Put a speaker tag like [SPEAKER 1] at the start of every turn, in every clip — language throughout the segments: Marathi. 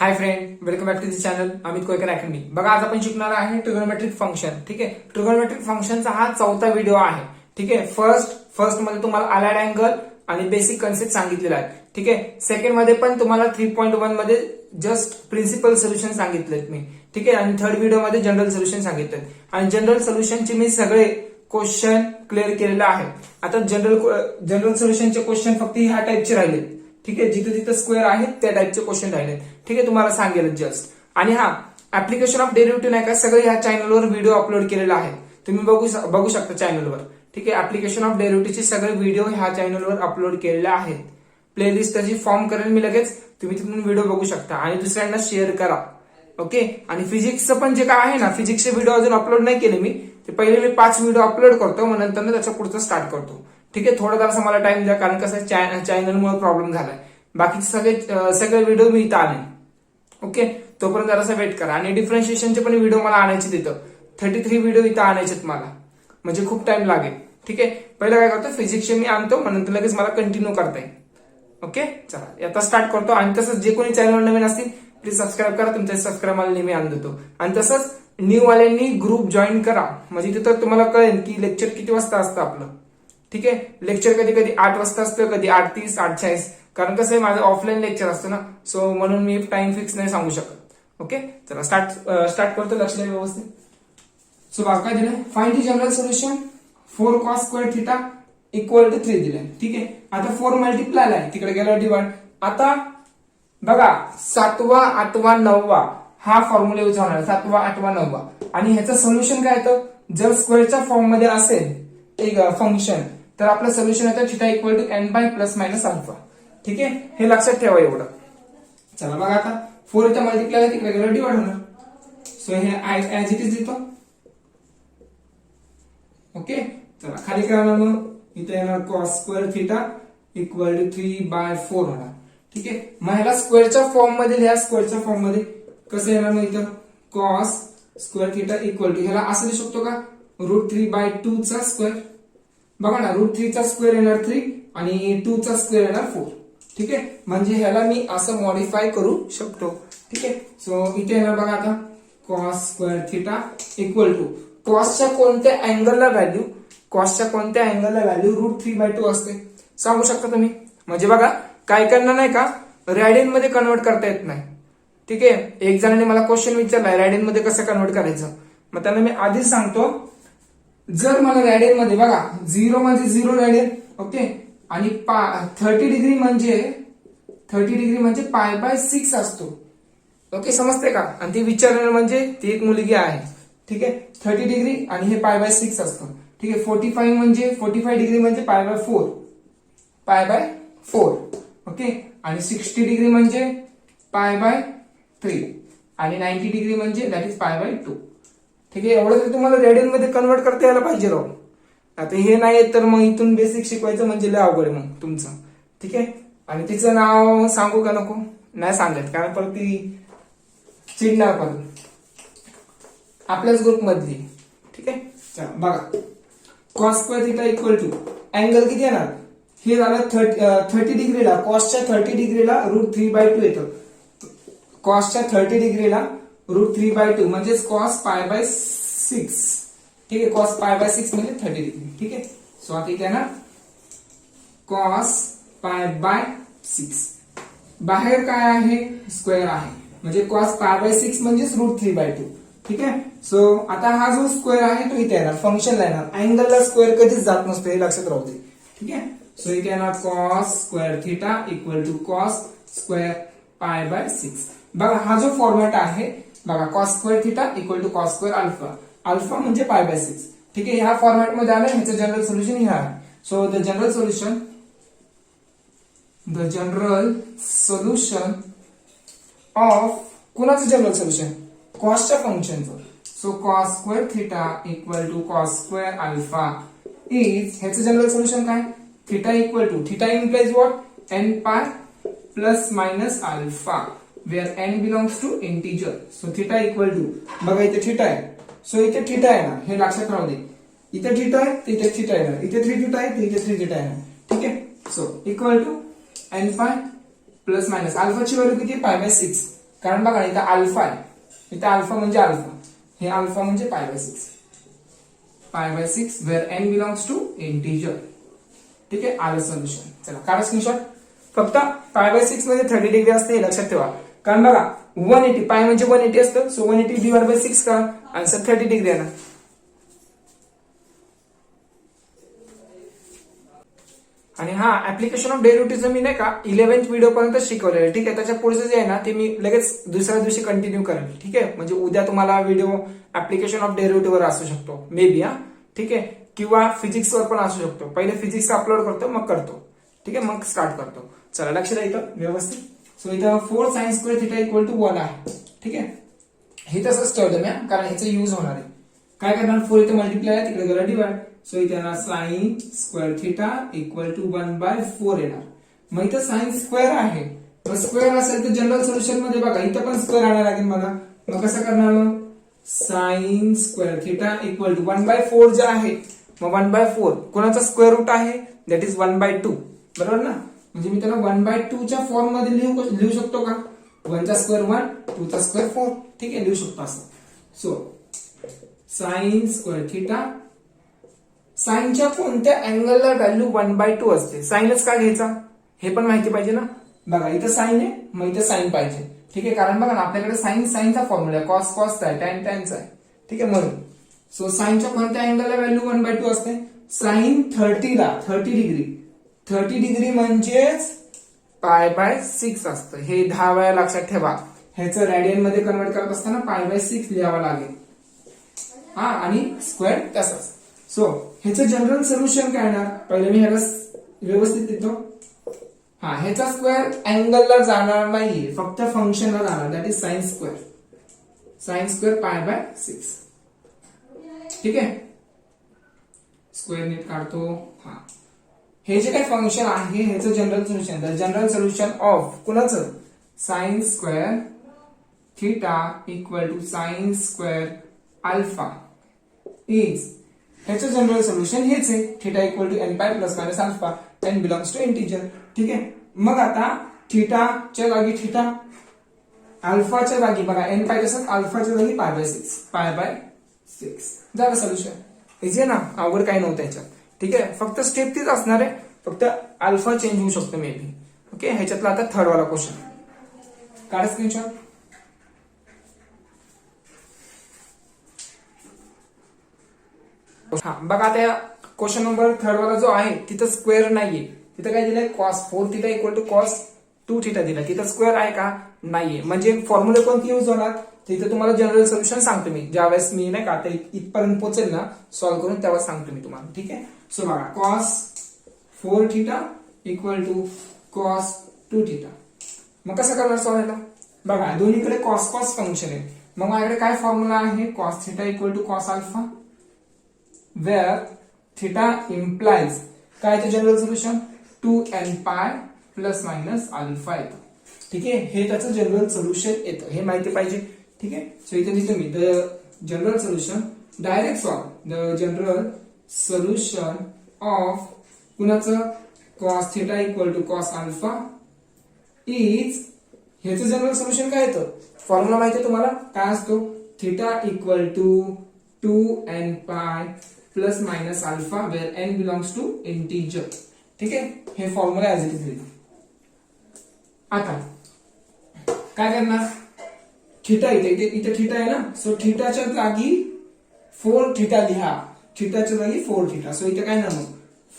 [SPEAKER 1] High friend, welcome back to this channel Amit Koyakar academy. बघा, आज आपण शिकणार आहे ट्रिगोनोमेट्रिक फंक्शन. ठीक आहे, ट्रिगोनोमेट्रिक फंक्शनचा हा चौथा व्हिडिओ आहे. ठीक आहे, फर्स्ट मध्ये तुम्हाला अलाइड अँगल आणि बेसिक कन्सेप्ट सांगितलेला आहे. ठीक आहे, सेकंड मध्ये पण तुम्हाला 3.1 मध्ये जस्ट प्रिन्सिपल सोल्युशन सांगितलेत मी. ठीक आहे, आणि थर्ड व्हिडिओ मध्ये जनरल सोल्युशन सांगितलं आणि जनरल सोल्युशनचे मी सगळे क्वेश्चन क्लिअर केलेले आहे. आता जनरल सोल्युशनचे क्वेश्चन फक्त ह्या टाइपचे राहिले. ठीक आहे, जिथे जिथे स्क्वेअर आहेत त्या टाइपचे क्वेश्चन राहिले. ठीक आहे, तुम्हाला सांगेल जस्ट. आणि हा ऍप्लिकेशन ऑफ डेरिव्हेटिव्ह नाही का, सगळे ह्या चॅनलवर व्हिडिओ अपलोड केलेला आहे. तुम्ही बघू शकता चॅनलवर. ठीक आहे, ऍप्लिकेशन ऑफ डेरिव्हेटिव्हचे सगळे व्हिडिओ ह्या चॅनलवर अपलोड केलेले आहेत. प्लेलिस्ट त्याची फॉर्म करेल मी लगेच, तुम्ही तिथून व्हिडिओ बघू शकता आणि दुसऱ्यांना शेअर करा. ओके, आणि फिजिक्सचं पण जे काय आहे ना, फिजिक्सचे व्हिडिओ अजून अपलोड नाही केले मी. ते पहिले मी 5 व्हिडिओ अपलोड करतो, मग नंतर त्याच्या पुढचं स्टार्ट करतो. ठीक आहे, थोडा जरासा मला टाइम द्या, कारण कसं चॅनलमुळे प्रॉब्लेम झालाय. बाकीचे सगळे व्हिडिओ मी इथं आणेन. ओके, तोपर्यंत जरासा वेट करा. आणि डिफरन्शिएशनचे पण व्हिडिओ मला आणायचे तिथं 33 व्हिडिओ इथं आणायचेत मला, म्हणजे खूप टाइम लागेल. ठीक आहे, पहिलं काय करतो, फिजिक्सचे मी आणतो, मग नंतर लगेच मला कंटिन्यू करता येईल. ओके, चला आता स्टार्ट करतो. आणि तसंच जे कोणी चॅनलवर नवीन असतील प्लीज सबस्क्राईब करा. तुमच्या सबस्क्राईब मला नेहमी आणून देतो. आणि तसंच न्यू वाल्यांनी ग्रुप जॉईन करा, म्हणजे तिथं तुम्हाला कळेल की लेक्चर किती वाजता असतं आपलं. ठीक आहे, लेक्चर कधी कधी 8 वाजता असतं, कधी 8:30, 8:40. कारण कसं आहे, माझं ऑफलाईन लेक्चर असतं ना, सो म्हणून मी टाइम फिक्स नाही सांगू शकत. ओके, चला स्टार्ट करतो. लक्ष द्या व्यवस्थित. सो बघा काय दिलंय, find the general solution 4 cos square theta equal to 3 दिलंय. ठीक आहे, आता 4 मल्टिप्लाय आहे, तिकडे गेला डिवाइड. आता बघा 7वा, 8वा, 9वा हा फॉर्म्युला यूज होणार. 7वा, 8वा, 9वा. आणि ह्याचं सोल्युशन काय येतं, जर स्क्वेअरच्या फॉर्म मध्ये असेल एक फंक्शन, तर आपलं सोल्युशन येतं theta equal to n by plus minus alpha. ठीक आहे, हे लक्षात ठेवा एवढं. चला बघा, आता 4 इथं मल्टिप्लाय तिकडे गेलं डिवाइड होणार. सो हे ऍज इट इज देतो. ओके, चला खाली काय होणार, मग इथे येणार cos square theta equal to 3/4 होणार. ठीक आहे, मग ह्याला स्क्वेअरच्या फॉर्म मध्ये लिहा. स्क्वेअरच्या फॉर्म मध्ये कसं येणार, मग इथं cos square theta equal to ह्याला असं लिहू शकतो का, √3/2 चा स्क्वेअर. बघा ना, √3 चा स्क्वेअर येणार 3 आणि 2 चा स्क्वेअर येणार 4. ठीक आहे, म्हणजे ह्याला मी असं मॉडिफाय करू शकतो. ठीक आहे, सो इथे येणार बघा आता cos square theta equal to कॉसच्या कोणत्या अँगलला व्हॅल्यू, √3/2 असते सांगू शकता तुम्ही. म्हणजे बघा, काय करणार नाही का, रॅडियन मध्ये कन्वर्ट करता येत नाही. ठीक आहे, एक जणांनी मला क्वेश्चन विचारलाय रॅडियन मध्ये कसं कन्वर्ट करायचं. मग त्यांना मी आधीच सांगतो, जर मला रॅडियन मध्ये बघा 0 म्हणजे 0 रॅडियन. ओके, आणि 30 डिग्री म्हणजे π/6 असतो. ओके, समजते का. आणि ती विचारणार म्हणजे ती एक मुलगी आहे. ठीक आहे, 30 डिग्री आणि हे π/6 असतं. ठीक आहे, 45 डिग्री म्हणजे π/4. ओके, आणि 60 डिग्री म्हणजे π/3 आणि 90 डिग्री म्हणजे दॅट इज π/2. ठीक आहे, एवढं तरी तुम्हाला रेडियन मध्ये कन्वर्ट करता यायला पाहिजे राव. आता हे नाही तर मग इथून बेसिक शिकवायचं म्हणजे लय अवघड आहे मग तुमचं. ठीक आहे, आणि तिचं नाव सांगू का नको, नाही सांगत, कारण परत ती चिडणार परत, आपल्याच ग्रुप मधली. ठीक आहे, चला बघा, cos square theta equal to angle किती येणार, हे झालं 30 डिग्रीला, कॉसच्या 30 डिग्रीला √3/2 येतं. कॉसच्या 30 डिग्रीला √3/2 म्हणजे कॉस π/6. ठीक आहे, कॉस π/6 म्हणजे 30 डिग्री. ठीक आहे, सो आता इथे ना कॉस π/6, बाहेर काय आहे, स्क्वेअर आहे, म्हणजे कॉस π/6 म्हणजे √3/2. ठीक आहे, सो आता हा जो स्क्वेअर आहे तो इथे येणार, फंक्शनला येणार. अँगलला स्क्वेअर कधीच जात नसतो, हे लक्षात राहू दे. ठीक आहे, सो इथे येणार cos square theta equal to cos square π/6. बघा, हा जो फॉर्मॅट आहे बघा, cos square theta equal to cos square alpha, alpha म्हणजे π/6. ठीक आहे, ह्या फॉर्मॅट मध्ये आलं, ह्याचं जनरल सोल्युशन हे आहे. So the general solution of कुणाचं जनरल सोल्युशन, कॉसच्या फंक्शनचं. So cos square theta equal to cos square alpha is, ह्याचं जनरल सोल्युशन काय, theta equal to, theta implies what, n π plus minus alpha where n belongs to integer. So theta equal to, बघा इथे थिटा आहे, सो इथे थिटा येणार, हे लक्षात राहू दे. इथे थिटा आहे, इथे थिटा येणार, इथे 3 थिटा आहे, इथे 3 थिटा येणार. ठीक आहे, so equal to n π plus minus अल्फाची व्हॅल्यू किती, π/6. कारण बघा इथं अल्फा आहे, इथं अल्फा म्हणजे अल्फा, हे अल्फा म्हणजे π/6, π/6 where n belongs to integer. ठीक आहे, आलं सोल्युशन. चला काढा स्क्रीनशॉट. फक्त π/6 मध्ये 30 डिग्री असते हे लक्षात ठेवा, कारण बघा 180 पाय म्हणजे 180 असतं, सो 180 डिवाइड बाय 6 का आन्सर 30 डिग्री आहे ना. आणि हा ऍप्लिकेशन ऑफ डेरिव्हेटिव्ह मी नाही का 11th व्हिडिओ पर्यंत शिकवलेलं. ठीक आहे, त्याच्या पुढचं जे आहे ना ते मी लगेच दुसऱ्या दिवशी कंटिन्यू करेल. ठीक आहे, म्हणजे उद्या तुम्हाला व्हिडिओ ऍप्लिकेशन ऑफ डेरिव्हेटिव्ह वर असू शकतो मे बी. हा ठीक आहे, किंवा फिजिक्स वर पण असू शकतो. पहिले फिजिक्स अपलोड करतो मग करतो. ठीक आहे, मग स्टार्ट करतो. चला लक्ष द्या इथं व्यवस्थित. सो इथं 4 sin² θ इक्वल टू 1 आहे. ठीक आहे, हे तसंच ठेवलं मी कारण ह्याचा युज होणार आहे. काय करणार 4 इथे मल्टिप्लाय आहे, तिकडे गेला डिवाइड. सो इथे येणार sin² θ इक्वल टू 1/4 येणार. मग इथं sin² आहे, मग स्क्वेअर असेल तर जनरल सोल्युशन मध्ये बघा इथं पण स्क्वेअर आणायला लागेल मला. मग कसं करणार मग sin² θ इक्वल टू 1/4 जे आहे, मग 1/4 कोणाचा स्क्वेअर रूट आहे, दॅट इज 1/2. बरोबर ना, म्हणजे मी त्याला 1/2 च्या फॉर्म मध्ये लिहू शकतो का. 1 चा स्क्वेअर 1, 2 चा स्क्वेअर 4. ठीक आहे, लिहू शकतो असं. सो sin² θ, साइनच्या कोणत्या अँगलला व्हॅल्यू 1/2 असते, साइनच का घ्यायचा हे पण माहिती पाहिजे ना. बघा इथं साइन आहे, मग इथं साइन पाहिजे. ठीक आहे, कारण बघा ना आपल्याकडे साइनचा फॉर्म्युला आहे, कॉस कॉसचा आहे, टॅन टॅनचा आहे. ठीक आहे, म्हणून सो साइनच्या कोणत्या अँगलला व्हॅल्यू 1/2 असते, साइन 30 ला 30 डिग्री, 30 डिग्री म्हणजेच π/6 असतं. हे 10 वेळा लक्षात ठेवा. ह्याचं रेडियन मध्ये कन्वर्ट करत असताना π/6 लिहावं लागेल. हा, आणि स्क्वेअर तसंच. सो ह्याचं जनरल सोल्युशन काय येणार, पहिले मी ह्याला व्यवस्थित लिहितो. हा, ह्याचा स्क्वेअर अँगलला जाणार नाही, फक्त फंक्शनला जाणार, दॅट इज sin², sin² π/6. ठीक आहे, स्क्वेअर नीट काढतो. हा, हे जे काही फंक्शन आहे ह्याचं general solution, the general solution of कुणाचं sin² θ equal to sin² alpha is, ह्याचं जनरल सोल्युशन हेच आहे, θ equal to nπ plus minus alpha, n belongs to integer. ठीक आहे, मग आता थीटाच्या जागी थीटा, अल्फाच्या जागी बघा nπ तसंच अल्फाच्या जागी π/6 झालं सोल्युशन. इझी आहे ना, अवघड काही नव्हतं याच्यात. ठीक आहे, फक्त स्टेप तीच असणार आहे, फक्त अल्फा चेंज होऊ शकतो मे बी. ओके, ह्याच्यातला आता थर्ड वाला क्वेश्चन काढा स्क्रीनशॉट. हा बघा, आता क्वेश्चन नंबर 3 वाला जो आहे तिथं स्क्वेअर नाहीये, तिथं काय दिलंय cos 4 θ इक्वल टू cos 2 θ दिलाय, तिथं स्क्वेअर आहे का नाहीये. म्हणजे फॉर्म्युला कोणती यूज होणार, तिथे तुम्हाला जनरल सोल्युशन सांगतो मी ज्यावेळेस मी नाही का आता इथपर्यंत पोहोचेल ना सॉल्व्ह करून, तेव्हा सांगतो मी तुम्हाला. ठीक आहे, सो बघा cos 4 θ इक्वल टू cos 2 θ. मग कसं करणार सॉल्व्ह याला, बघा दोन्हीकडे cos cos फंक्शन आहे. मग माझ्याकडे काय फॉर्म्युला आहे, cos θ equal to cos alpha, where theta implies काय ते general solution 2nπ plus minus alpha येतं. ठीक आहे, हे त्याचं जनरल सोल्युशन येतं, हे माहिती पाहिजे. ठीक आहे, सो इथे लिहितो मी the general solution, direct solve the general solution of कुणाचं cos θ equal to cos alpha is, ह्याचं जनरल सोल्युशन काय येतं, फॉर्म्युला माहिती आहे तुम्हाला काय असतो, θ equal to 2nπ plus minus alpha where n belongs to integer. ठीक आहे, हे फॉर्म्युला ऍज इट इज लिहितो. आता काय करणार, थीटा इथे थीटा आहे ना, सो थीटाच्या जागी 4 θ लिहा, थीटाच्या जागी 4 θ. सो इथे काय ना मग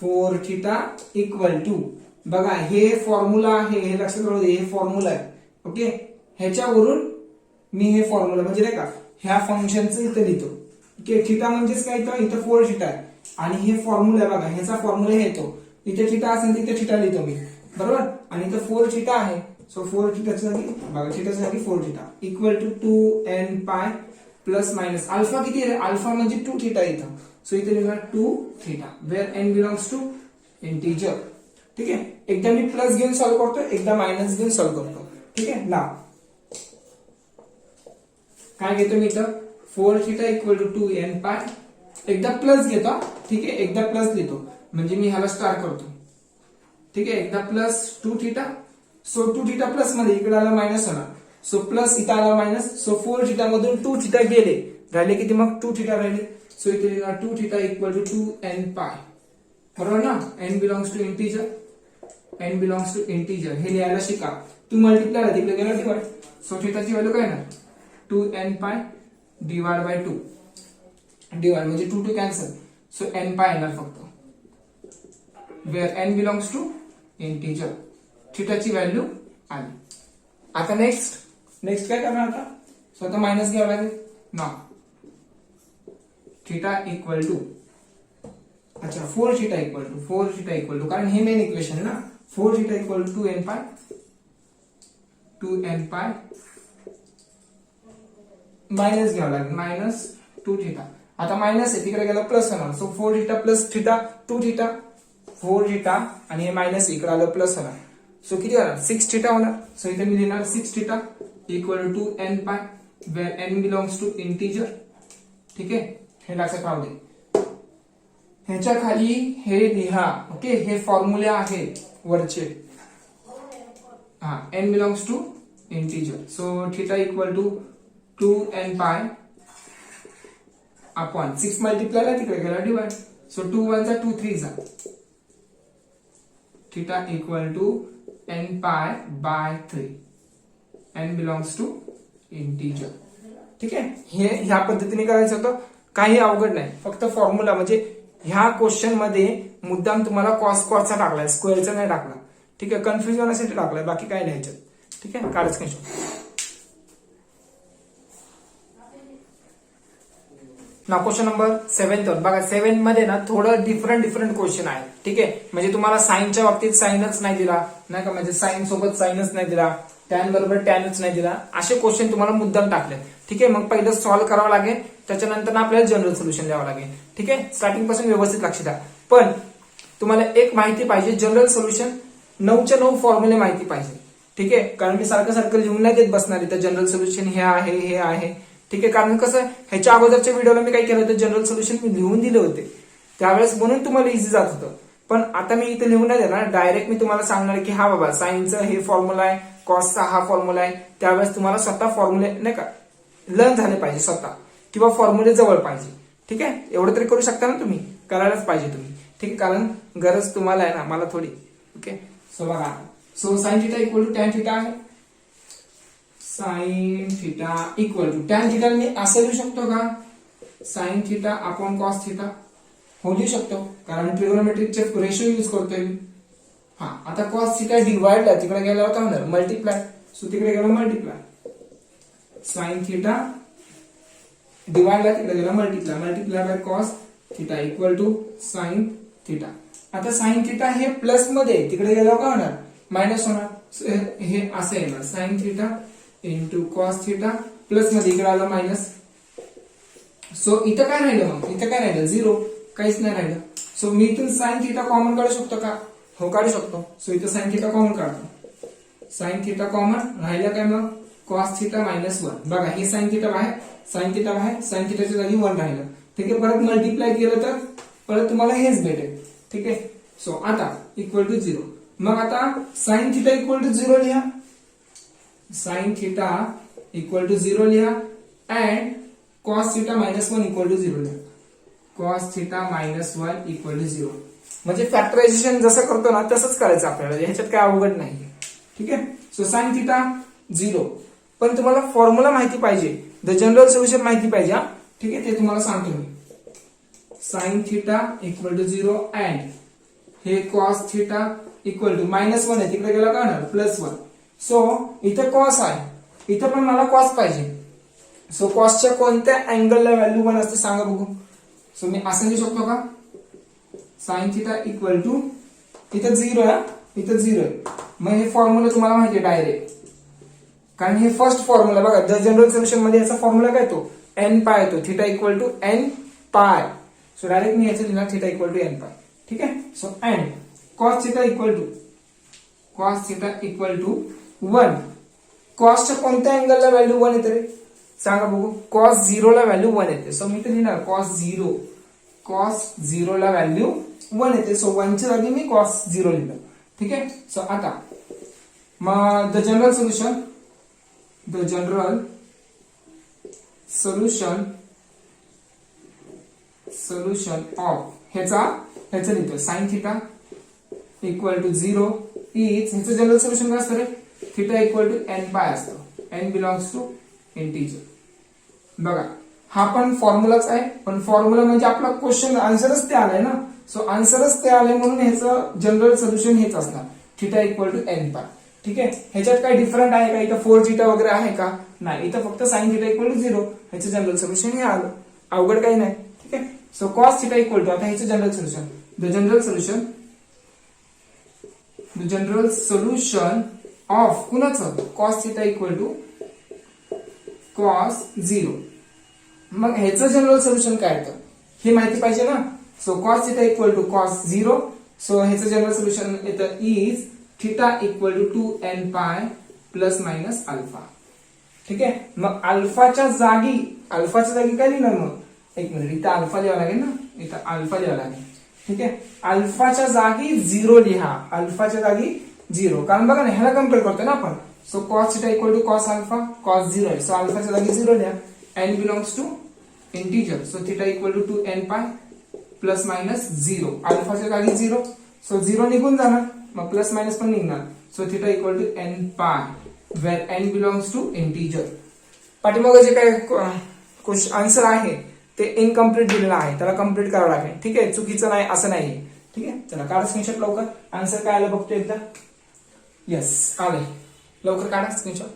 [SPEAKER 1] 4 θ इक्वल टू, बघा हे फॉर्म्युला आहे, हे लक्षात राहू दे, हे फॉर्म्युला आहे. ओके, ह्याच्यावरून मी हे फॉर्म्युला म्हणजे नाही का ह्या फंक्शनचं इथे लिहितो. थीटा म्हणजेच काय, इथं 4 θ आहे आणि हे फॉर्म्युला बघा, ह्याचा फॉर्म्युला हे येतो, इथे थीटा असेल तिथे थीटा लिहितो मी, बरोबर. आणि इथं 4 θ आहे, सो 4 θ च्या जागी बघा, थीटाच्या जागी 4 θ equal to 2nπ plus minus alpha किती आहे, अल्फा म्हणजे 2 θ इथं, सो इथे लिहिणार 2 θ where n belongs to integer. ठीक आहे, एकदा मी प्लस घेऊन सॉल्व्ह करतो, एकदा मायनस घेऊन सॉल्व्ह करतो. ठीक आहे ना, काय घेतो मी इथं 4 θ इक्वल टू 2nπ, एकदा प्लस घेतो. ठीक आहे, एकदा प्लस लिहितो म्हणजे मी ह्याला स्टार करतो. ठीक आहे, एकदा प्लस 2 θ, सो 2 θ प्लस मध्ये इकडे आला मायनस होणार, सो प्लस इथं आला मायनस. सो 4 थिटा मधून 2 थिटा गेले, राहिले किती मग 2 थिटा राहिले. सो इथे लिहिणार 2 थिटा इक्वल टू 2n पाय. बरोबर ना. n belongs to integer, n belongs to integer हे लिहायला शिका. 2 मल्टिप्लाय तिकडे गेला डिवाइड. सो थिटाची व्हॅल्यू काय ना 2n pi divide by 2. Divide म्हणजे 2 to cancel. So n pi येणार फक्त. Where n belongs to integer. थिटाची व्हॅल्यू आली. आता नेक्स्ट काय करणार आता. सो आता मायनस घ्यावं लागेल ना. थिटा इक्वल टू अच्छा 4 थिटा इक्वल टू कारण हे मेन इक्वेशन आहे ना. 4 theta equal to 2n pi minus घ्यावं लागेल मायनस 2 थिटा. आता मायनस आहे तिकडे गेला प्लस होणार. So 4 theta plus theta 2 theta 4 theta आणि हे मायनस इकडे आलं प्लस होणार. सो किती होणार 6 थिटा होणार. सो इथे मी लिहिणार 6 theta equal to n pi where n belongs to integer. ठीक आहे, हे लक्षात राहू दे. ह्याच्या खाली हे लिहा. ओके, हे फॉर्म्युले आहेत वरचे. हा n belongs to integer. So theta equal to 2n pi upon 6 multiply तिकडे गेला डिवाइड. सो 2 1 जा 2 3 जा. Theta equal to n pi by 3. n belongs to integer. ठीक आहे, हे ह्या पद्धतीने करायचं होतं. काही अवघड नाही, फक्त फॉर्म्युला म्हणजे ह्या क्वेश्चन मध्ये मुद्दाम तुम्हाला कॉसचा टाकलाय, स्क्वेअरचा नाही टाकला. ठीक आहे, कन्फ्युजन होण्यासाठी टाकलाय, बाकी काय नाही ह्याच्यात. ठीक आहे, काढच काही. ना क्वेश्चन नंबर 7 बघा. 7 मध्ये ना थोडं डिफरंट क्वेश्चन आहे. ठीक आहे, म्हणजे तुम्हाला साईनच्या बाबतीत साईनच नाही दिला नाही का, म्हणजे साईन सोबत साईनच नाही दिला, टॅन बरोबर टॅनच नाही दिला, असे क्वेश्चन तुम्हाला मुद्दाम टाकले. ठीक आहे, मग पहिलं सॉल्व्ह करावं लागेल, त्याच्यानंतर आपल्याला जनरल सोल्युशन द्यावं लागेल. ठीक आहे, स्टार्टिंग पासून व्यवस्थित लक्ष द्या. पण तुम्हाला एक माहिती पाहिजे, जनरल सोल्युशन 9च्या 9 फॉर्म्युले माहिती पाहिजे. ठीक आहे, कारण मी सारखं लिहून नाही देत बसणार इथं जनरल सोल्युशन हे आहे. ठीक आहे, कारण कसं ह्याच्या अगोदरच्या व्हिडिओला मी काय केलं होतं, जनरल सोल्युशन मी लिहून दिले होते त्यावेळेस, म्हणून तुम्हाला इझी जात होतं. पण आता मी इथे लिहून नाही देणार, डायरेक्ट मी तुम्हाला सांगणार की हा बाबा साईनचं हे फॉर्म्युला आहे, कॉसचा हा फॉर्म्युला आहे. त्यावेळेस तुम्हाला स्वतः फॉर्म्युले नाही का लर्न झाले पाहिजे स्वतः, किंवा फॉर्म्युले जवळ पाहिजे. ठीक आहे, एवढं तरी करू शकता ना तुम्ही, करायलाच पाहिजे तुम्ही. ठीक आहे, कारण गरज तुम्हाला आहे ना, मला थोडी. ओके, सो बघा. So sine theta equal to tan theta आहे. Sine theta equal to tan theta मी असं लिहू शकतो का, sine theta upon cos theta. हो लिहू शकतो, कारण ट्रिगोनोमेट्रिकचे रेशो यूज करतोय. हा, आता कॉस थिटा डिवाइड तिकडे गेला होता होणार मल्टिप्लाय. सो तिकडे गेला मल्टिप्लाय. साइन थिटा डिवाइड तिकडे गेला multiply by cos theta equal to sine theta. आता साइन थिटा हे प्लस मध्ये तिकडे गेला का होणार मायनस होणार. हे असं येणार sine theta into cos theta, plus मध्ये इकडे आलं मायनस. सो इथं काय राहिलं मग, इथं काय राहिलं 0, काहीच नाही राहिलं. सो मी इथून साइन थिटा कॉमन काढू शकतो का, हो काढू शकतो. सो इथं साइन थिटा कॉमन काढतो. साइन थिटा कॉमन राहिलं काय मग कॉस थिटा मायनस 1. बघा हे साइन थिटा बाहेर, साइन थिटा बाहेर, साइन थिटाच्या जागी 1 राहिलं. ठीक आहे, परत मल्टिप्लाय केलं तर परत तुम्हाला हेच भेटेल. ठीक आहे, सो आता इक्वल टू 0. मग आता साइन थिटा इक्वल टू 0 लिहा. साइन थिटा इक्वल टू 0 लिहा and cos theta minus 1 equal to 0 लिहा. Cos theta minus 1 equal to 0. म्हणजे फॅक्टरायझेशन जसं करतो ना तसंच करायचं आपल्याला, ह्याच्यात काय अवघड नाही. ठीक आहे, सो साइन थिटा 0. पण तुम्हाला फॉर्म्युला माहिती पाहिजे, द जनरल सोल्युशन माहिती पाहिजे. ठीक आहे, ते तुम्हाला सांगतो मी. Sine theta equal to 0 and हे cos theta equal to minus 1 आहे, तिकडे गेला का ना प्लस 1. सो इथं कॉस आहे, इथं पण मला कॉस पाहिजे. सो कॉसच्या कोणत्या अँगलला व्हॅल्यू 1 असते सांगा बघू. सो मी असं लिहू शकतो का, साइन थिटा इक्वल टू इथं 0 आहे, इथं 0 आहे. मग हे फॉर्म्युला तुम्हाला माहिती आहे डायरेक्ट, कारण हे फर्स्ट फॉर्म्युला बघा द जनरल सोल्युशन मध्ये याचा फॉर्म्युला काय तो n पाय येतो. Theta equal to n pi. So direct मी याचं लिहिणार theta equal to n pi. ठीक आहे, so and cos theta equal to 1. कॉसच्या कोणत्या अँगलला व्हॅल्यू 1 येते रे सांगा बघू. कॉस 0 ला व्हॅल्यू 1 येते. सो मी ते लिहिणार कॉस 0 ला व्हॅल्यू 1 येते. सो 1 च्या जागी मी कॉस 0 लिहिलं. ठीक आहे, सो आता मग the general solution the general solution of ह्याचं लिहितो sine theta equal to 0 is ह्याचं जनरल सोल्युशन काय असतं रे theta equal to n pi असतो n बिलॉंग्स टू इंटिजर बघा हा पण फॉर्म्युलाच आहे पण फॉर्म्युला म्हणजे आपला क्वेश्चन आन्सरच ते आलाय ना सो आन्सरच ते आलंय म्हणून ह्याचं जनरल सोल्युशन हेच असणार theta equal to n pi ठीक आहे ह्याच्यात काही डिफरंट आहे का इथं 4 थिटा वगैरे आहे का नाही इथं फक्त साइन थिटा इक्वल टू 0 ह्याचं जनरल सोल्युशन हे आलं अवघड काही नाही ठीक आहे so cos theta equal to आता ह्याचं general solution the general solution of कुणाचं cos theta equal to cos 0 मग ह्याचं जनरल सोल्युशन काय येतं हे माहिती पाहिजे ना so cos theta equal to cos 0 so ह्याचं जनरल सोल्युशन येतं is theta equal to 2n pi plus minus alpha ठीक आहे मग अल्फाच्या जागी काय लिहिणार मग एक मिनिट इथं अल्फा लिहावं लागेल ना इथं अल्फा लिहावं लागेल ठीक आहे अल्फाच्या जागी 0 लिहा अल्फाच्या जागी 0 कारण बघा ना ह्याला कम्पेअर करतोय ना आपण so cos theta equal to cos alpha cos 0 आहे सो अल्फाच्या जागी 0 लिहा n belongs to integer so theta equal to 2n pi plus minus 0 अल्फाच्या जागी 0 सो 0 निघून जाणार मग प्लस मायनस पण निघणार so theta equal to n pi where n belongs to integer पाठीमागे जे काय आन्सर आहे ते इनकम्प्लीट दिलेलं आहे त्याला कम्प्लीट करावं लागेल ठीक आहे चुकीचं नाही असं नाही ठीक आहे चला काढा स्क्रीनशॉट लवकर आन्सर काय आलं बघतो एकदा येस आले लवकर काढा स्क्रीनशॉट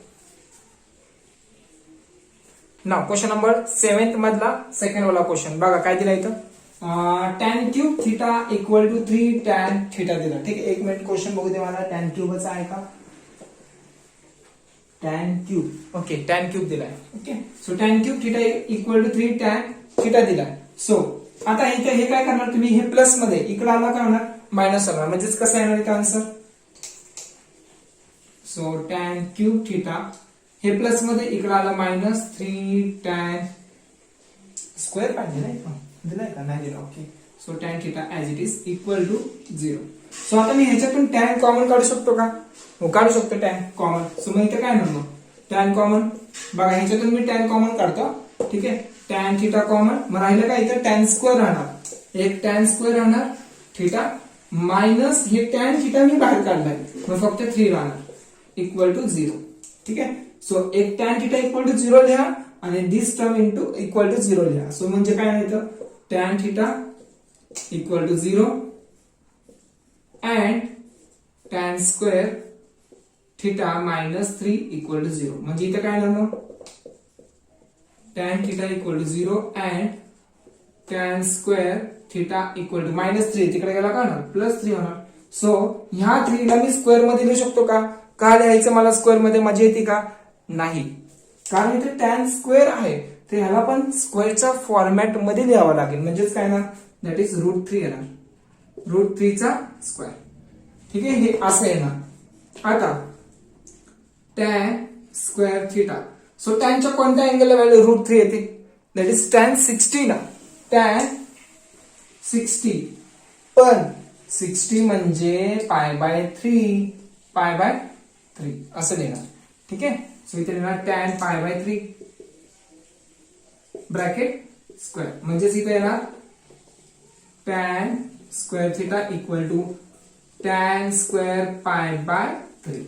[SPEAKER 1] नाव क्वेश्चन नंबर 7 मधला सेकंड वाला क्वेश्चन बघा काय दिला इथं tan cube theta equal to 3 tan theta दिला ठीक आहे एक मिनिट क्वेश्चन बघू दे मला tan क्यूबच आहे का tan cube okay tan cube दिलाय okay so tan cube theta equal to 3 tan theta दिलाय सो आता हे काय करणार तुम्ही हे प्लस मध्ये इकडे आला काय होणार मायनस होणार म्हणजेच कसं येणार इथं answer so tan cube theta हे प्लस मध्ये इकडे आला मायनस 3 tan स्क्वेअर पाहिजे ना दिलाय का नाही दिला okay so tan theta as it is equal to 0 so आता मी ह्याच्यातून tan कॉमन काढू शकतो का हो काढू शकतो tan कॉमन सो मग इथं काय म्हणतो tan कॉमन बघा ह्याच्यातून मी tan कॉमन काढतो ठीक आहे tan थिटा कॉमन मग राहिलं काय इथं tan स्क्वेअर राहणार एक tan स्क्वेअर राहणार थिटा मायनस हे tan थिटा मी बाहेर काढलाय मग फक्त 3 राहणार इक्वल टू 0 ठीक आहे सो एक tan थिटा इक्वल टू 0 लिहा आणि this term into equal to 0 लिहा सो म्हणजे काय येतं tan theta equal to 0 and tan square theta minus 3 equal to 0 म्हणजे इथं काय येणार मग tan theta equal to 0 and tan square theta equal to minus 3 तिकडे गेला का होणार प्लस 3 होणार सो ह्या 3 ला मी स्क्वेअर मध्ये लिहू शकतो का लिहायचं मला स्क्वेअर मध्ये मजा येते का नाही कारण इथे tan स्क्वेअर आहे तर ह्याला पण स्क्वेअरच्या फॉर्मॅट मध्ये लिहावं लागेल म्हणजेच काय ना दॅट इज √3 येणार √3 चा स्क्वेअर ठीक आहे हे असं येणार आता tan स्क्वेअर थिटा सो टॅनच्या कोणत्या अँगलला व्हॅल्यू √3 येते दॅट इज tan 60 ना tan 60 पण 60 म्हणजे π/3 असं लिहिणार ठीक आहे सो इथे लिहिणार tan π/3 ब्रॅकेट स्क्वेअर म्हणजेच इथे येणार tan square theta equal to tan square π/3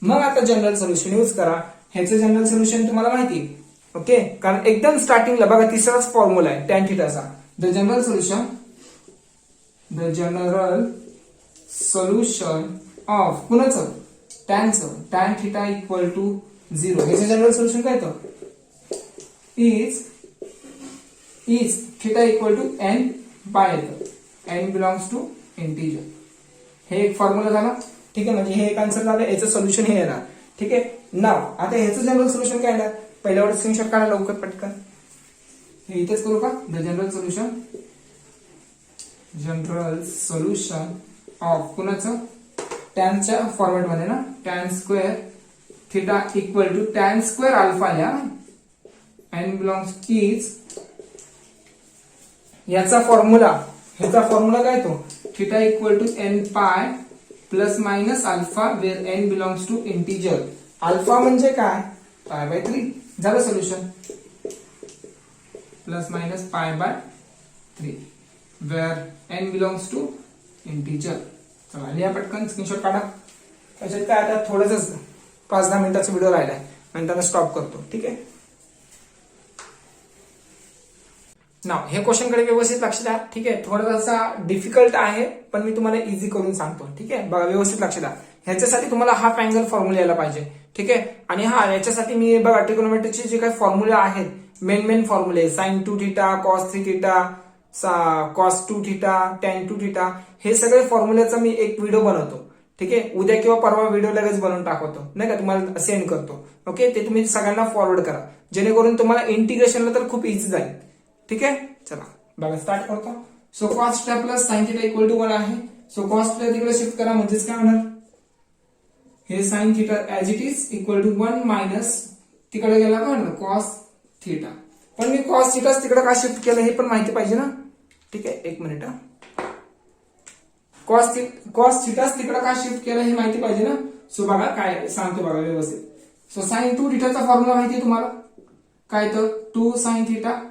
[SPEAKER 1] मग आता जनरल सोल्युशन यूज करा ह्याचं जनरल सोल्युशन तुम्हाला माहिती ओके कारण एकदम स्टार्टिंगला बघा तिसराच फॉर्म्युला आहे tan थिटाचा द जनरल सोल्युशन ऑफ कुणाचं tan थिटा इक्वल टू 0 ह्याचं जनरल सोल्युशन काय येतं is theta equal to n by n belongs to integer हे एक फॉर्म्युला झाला ठीक आहे म्हणजे हे एक आन्सर झालं याचं सोल्युशन हे येणार ठीक आहे नाव आता ह्याचं जनरल सोल्युशन काय येणार पहिल्यावर स्क्रीनशॉट काढा लवकर पटकन हे इथेच करू का द जनरल सोल्युशन ऑफ कुणाचं टॅनच्या फॉर्मॅट मध्ये ना tan square theta equal to tan square alpha लिहा n बिलॉंग्स इज ह्याचा फॉर्म्युला काय तो theta equal to n pi plus minus alpha where n belongs to integer alpha म्हणजे काय पाय बाय 3 झालं solution. Plus minus pi by 3 where n belongs to integer. चला लिहा पटकन, स्क्रीनशॉट काढा. त्याच्यात काय आता थोडंच 5-10 मिनिटाचा व्हिडिओ राहिलाय, नंतर स्टॉप करतो. ठीक आहे. नाव हे क्वेश्चन कडे व्यवस्थित लक्ष द्या. ठीक आहे. थोडासा डिफिकल्ट आहे, पण मी तुम्हाला इझी करून सांगतो. ठीक आहे. बघा व्यवस्थित लक्ष द्या. ह्याच्यासाठी तुम्हाला हाफ अँगल फॉर्म्युला यायला पाहिजे. ठीक आहे. आणि याच्यासाठी मी बघा ट्रिगोनोमेट्रीचे जे काही फॉर्म्युले आहेत, मेन फॉर्म्युले sine 2 theta, cos 3 theta, cos 2 theta, tan 2 theta, हे सगळे फॉर्म्युल्याचा मी एक व्हिडिओ बनवतो. ठीक आहे. उद्या किंवा परवा व्हिडिओ लगेच बनवून टाकतो, नाही का, तुम्हाला सेंड करतो. ओके. ते तुम्ही सगळ्यांना फॉरवर्ड करा, जेणेकरून तुम्हाला इंटिग्रेशनला तर खूप इझी जाईल. ठीक आहे. चला बघा स्टार्ट करतो. So cos theta plus sine theta equal to 1 आहे. सो कॉस थिटा तिकडे शिफ्ट करा, म्हणजेच काय होणार, हे sine theta as it is equal to 1 minus तिकडे गेला का कॉस थिटा. पण मी कॉस थिटा तिकडे का शिफ्ट केलं हे पण माहिती पाहिजे ना. ठीक आहे. एक मिनिट. कॉस थिटा तिकडे का शिफ्ट केलं हे माहिती पाहिजे ना. सो बघा काय सांगतो बघा व्यवस्थित. सो साइन 2 थिटाचा फॉर्म्युला माहिती आहे तुम्हाला, काय तर 2 sine theta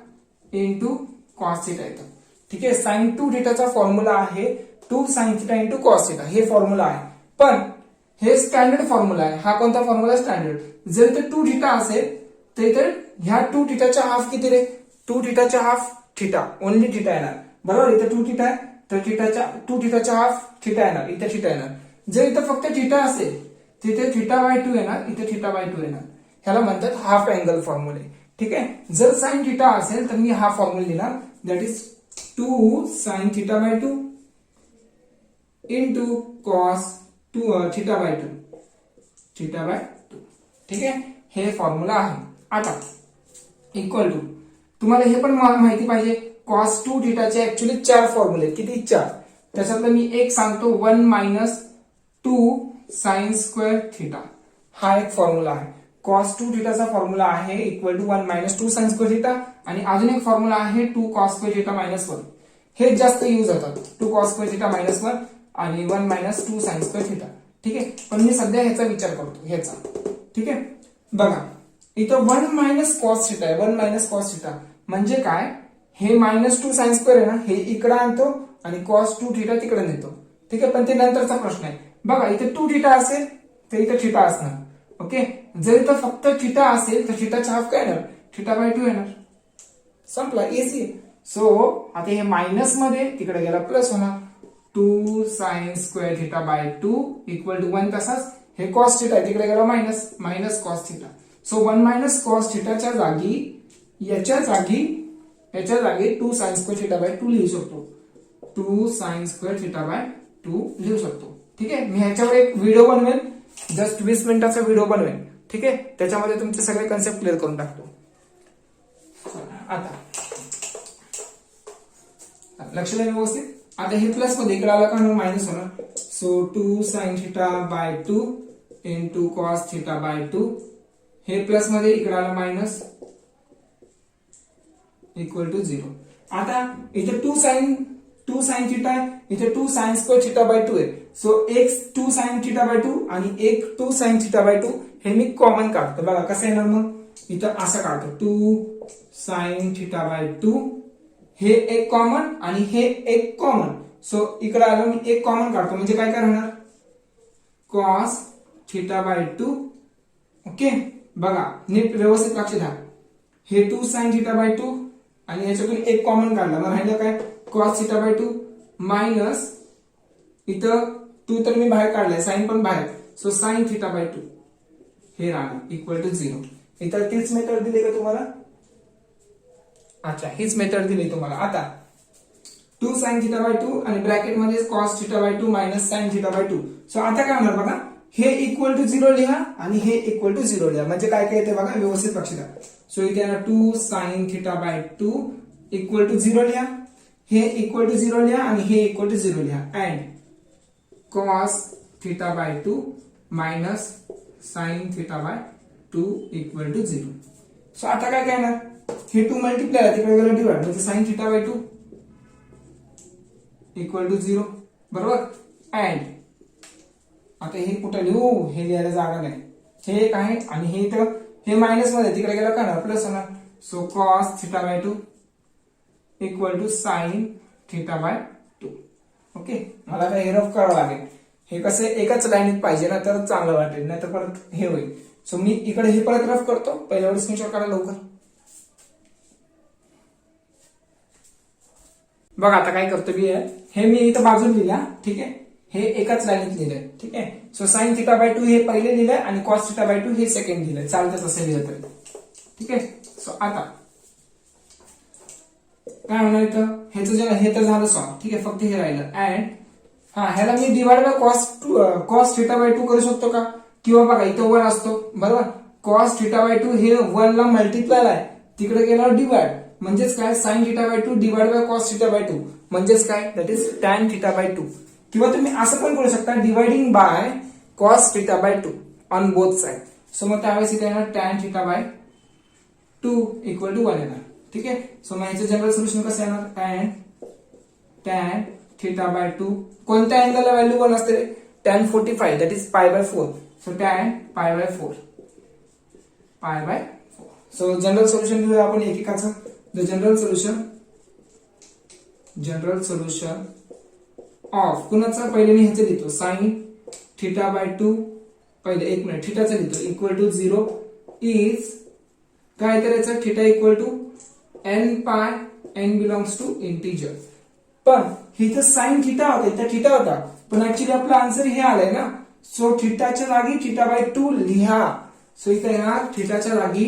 [SPEAKER 1] into cos theta येतं. ठीक आहे. साइन 2 थिटाचा फॉर्म्युला आहे 2 sine theta into cos theta, हे फॉर्म्युला आहे. पण हे स्टँडर्ड फॉर्म्युला आहे. हा कोणता फॉर्म्युला स्टँडर्ड. जर इथे 2 थिटा असेल तर इथे ह्या 2 थिटाच्या हाफ किती रे, 2 थिटाच्या हाफ थिटा, ओनली थिटा येणार. बरोबर. इथे 2 थिटा आहे तर 2 थिटाच्या हाफ थिटा येणार, इथे थिटा येणार. जर इथे फक्त थिटा असेल तिथे थिटा बाय 2 येणार, इथे थिटा बाय 2 येणार. ह्याला म्हणतात हाफ अँगल फॉर्म्युले. ठीक आहे. जर साइन थिटा असेल तर मी हा फॉर्म्युला लिहिणार, that is 2 sine theta by 2 into cos theta by 2, theta by 2. ठीक आहे. हे फॉर्म्युला आहे. आता इक्वल टू तुम्हाला हे पण माहिती पाहिजे, कॉस 2 थिटाचे ऍक्च्युअली 4 फॉर्म्युले, किती 4. त्याच्यातलं मी एक सांगतो, 1 मायनस 2 साइन स्क्वेअर थिटा, हा एक फॉर्म्युला आहे. कॉस 2 थिटाचा फॉर्म्युला आहे equal to 1 minus 2 sine square theta. आणि अजून एक फॉर्म्युला आहे 2 कॉस स्क्वेअर थिटा मायनस 1. हे जास्त यूज होतात, 2 कॉस स्क्वेअर थिटा मायनस 1 आणि 1 मायनस 2 साइन स्क्वेअर थिटा. ठीक आहे. पण मी सध्या ह्याचा विचार करतो, ह्याचा. ठीक आहे. बघा इथं 1 मायनस कॉस थिटा आहे, 1 मायनस कॉस थिटा म्हणजे काय, हे मायनस 2 साइन स्क्वेअर आहे ना, हे इकडे आणतो आणि कॉस 2 थिटा तिकडे नेतो. ठीक आहे. पण ते नंतरचा प्रश्न आहे. बघा इथे 2 थिटा असेल तर इथे थिटा असणार. ओके. जर इथं फक्त थिटा असेल तर थिटाचा हाफ काय येणार, थिटा बाय 2 येणार. संपला, इझी. सो आता हे मायनस मध्ये तिकडे गेला प्लस होणार, 2 sine square theta by 2 equal to 1. तसाच हे कॉस थिटा तिकडे गेला minus, minus cos theta. So 1 minus cos थिटाच्या जागी याच्या जागी 2 साइन स्क्वेअर थिटा बाय 2 लिहू शकतो, 2 साइन स्क्वेअर थिटा बाय 2 लिहू शकतो. ठीक आहे. मी ह्याच्यावर एक व्हिडिओ बनवेन, जस्ट 20 मिनिटाचा व्हिडिओ बनवेन. ठीक आहे. त्याच्यामध्ये तुमचे सगळे कन्सेप्ट क्लिअर करून टाकतो. आता लक्ष द्या व्यवस्थित. आता हे प्लस मध्ये इकडे आला का मायनस होणार. So 2 sine theta by 2 into cos theta by 2, हे प्लस मध्ये इकडे आला मायनस, इक्वल टू 0. आता इथे 2 साइन थिटा आहे, इथे 2 साइन स्क्वेअर थिटा बाय 2 आहे. सो एक 2 साइन थिटा बाय 2 आणि एक 2 साइन थिटा बाय 2 हे मी कॉमन काढतो. बघा कसं येणार मग, इथं असं काढतो 2 साइन थिटा बाय 2, हे एक कॉमन आणि हे एक कॉमन. सो इकडे आलं मी एक कॉमन काढतो, म्हणजे काय करणार, कॉस थिटा बाय 2. ओके. बघा नीट व्यवस्थित लक्ष द्या, हे 2 साइन थिटा बाय 2 आणि याच्यातून एक कॉमन काढला, मग राहिलं काय, कॉस थिटा बाय 2 मायनस इथं 2 तर मी बाहेर काढलाय, साइन पण बाहेर. सो साइन थिटा बाय 2 हे राहिलं इक्वल टू 0. इथं तीच मेथड दिली का तुम्हाला, अच्छा हीच मेथड दिली तुम्हाला. आता 2 साइन थिटा बाय 2 आणि ब्रॅकेट मध्ये cos theta by 2 minus sine theta by 2. So आता काय होणार बघा, हे इक्वल टू 0 लिहा आणि हे इक्वल टू 0 लिहा, म्हणजे काय काय येते बघा व्यवस्थित लक्ष द्या. सो इथे येणार 2 sine theta by 2 equal to 0 लिहा, हे इक्वल टू 0 लिहा आणि हे इक्वल टू 0 लिहा, and cos theta by 2 minus sine theta by 2 equal to 0. So आता काय काय येणार, हे 2 मल्टिप्लाय तिकडे गेलं डिवाइड, म्हणजे sine theta by 2 equal to 0. बरोबर. अँड आता हे कुठं लिहू, हे लिहायला जागा नाही, हे एक आहे आणि हे इथं हे मायनस मध्ये तिकडे गेलं का ना प्लस होणार. So cos theta by 2 equal to sine theta by 2. Okay, मला काय रफ करावं लागेल. हे कसं एकाच लाईनीत पाहिजे ना तर चांगलं वाटेल, नाही तर परत हे होईल. सो मी इकडे हे परत रफ करतो. पहिल्यावर स्क्रीनशॉट काढा लवकर. बघा आता काय करतो मी, हे मी इथं बाजूला लिहिला. ठीक आहे, हे एकाच लाईनीत लिहिलंय. ठीक आहे, सो साइन थिटा बाय 2 हे पहिले लिहिलंय आणि कॉस थिटा बाय 2 हे सेकंड लिहिलंय. चालतंच असं लिहिलं तरी. ठीक आहे, सो आता काय होणार इथं, हे तर झालं सॉल्व. ठीक आहे, फक्त हे राहिलं. अँड ह्याला मी divide by cos theta by 2 करू शकतो का, किंवा बघा इथं 1 असतो बरोबर. कॉस थिटा बाय 2 हे 1 ला मल्टिप्लाय आहे, तिकडे गेल्यावर डिवाइड म्हणजेच काय sine theta by 2 divide by cos theta by 2 म्हणजेच काय that is tan theta by 2. किंवा तुम्ही असं पण करू शकता dividing by cos theta by 2 on both side. So मग त्यावेळेस इथे येणार tan theta by 2 equal to 1 येणार. ठीक आहे, सो मग ह्याचं जनरल सोल्युशन कसं येणार, अँड टॅन थिटा बाय 2 कोणत्या अँगलला व्हॅल्यू 1 असते, tan 45 that is pi by 4. So tan pi by 4 pi by 4. So general solution लिहूया आपण एकेकाचं. द जनरल सोल्युशन ऑफ कुणाचा, पहिले मी ह्याचे लिहितो साइन थिटा बाय 2, पहिले 1 मिनिट थिटाचं लिहितो इक्वल टू 0 इज काय करायचं, theta equal to n pi n belongs to integer. पण इथं साइन थिटा होता, इथं थिटा होता, पण ऍक्च्युली आपला आन्सर हे आलाय ना. सो थिटाच्या जागी थिटा बाय 2 लिहा. सो इथं येणार थिटाच्या जागी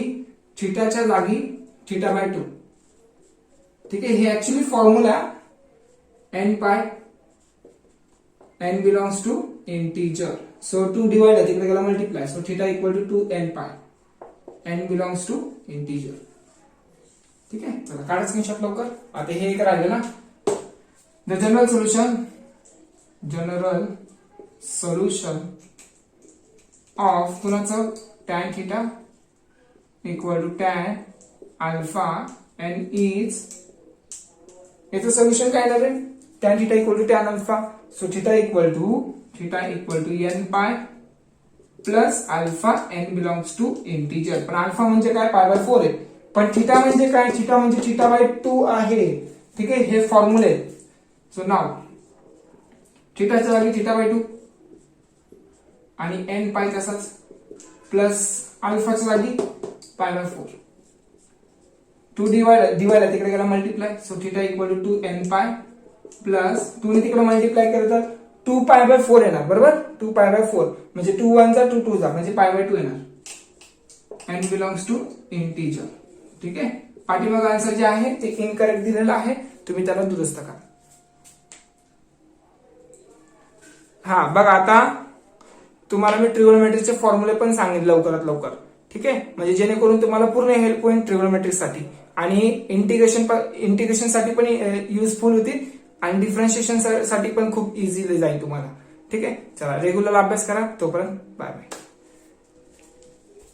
[SPEAKER 1] थिटा बाय 2. ठीक आहे, हे actually formula n pi n belongs to integer. So 2 divide तिकडे गेला multiply. So theta equal to 2n pi n belongs to integer. ठीक आहे, चला काढा स्क्रीनशॉट लवकर. आता हे एक राहिलं ना. द जनरल सोल्युशन ऑफ कुणाचं, tan theta equal to tan alpha n is, याचं सोल्युशन काय झालं, tan theta equal to tan alpha. So theta equal to n pi plus alpha n belongs to integer. पण अल्फा म्हणजे काय, पाय बाय 4 आहे. पण थिटा म्हणजे काय, थिटा म्हणजे थिटा बाय 2 आहे. ठीक आहे, हे फॉर्म्युले. सो नाव थिटाच्या जागी थिटा बाय 2 आणि एन पाय तसाच प्लस अल्फाच्या जागी पाय बाय 4. 2 डिवाइड तिकडे गेला multiply. So theta equal to 2n pi plus 2 ने तिकडे मल्टिप्लाय केलं तर 2 पाय बाय 4 येणार बरोबर. 2 पाय बाय 4 म्हणजे 2 1 जा 2 2 जा म्हणजे पाय बाय 2 येणार. n belongs to integer. ठीक आहे, पाठीमागे आन्सर जे आहे ते इनकरेक्ट दिलेलं आहे, तुम्ही त्याला दुरुस्त करा. हा बघा, आता तुम्हाला मी ट्रिगोनोमेट्रीचे फॉर्म्युले पण सांगितले लवकरात लवकर. ठीक आहे, म्हणजे जेणेकरून तुम्हाला पूर्ण हेल्प होईल ट्रिगोनोमेट्रीसाठी आणि इंटिग्रेशन साठी पण युजफुल होतील आणि डिफरन्शिएशन साठी पण खूप इझिली जाईल तुम्हाला. ठीक आहे, चला रेग्युलर अभ्यास करा. तोपर्यंत बाय बाय.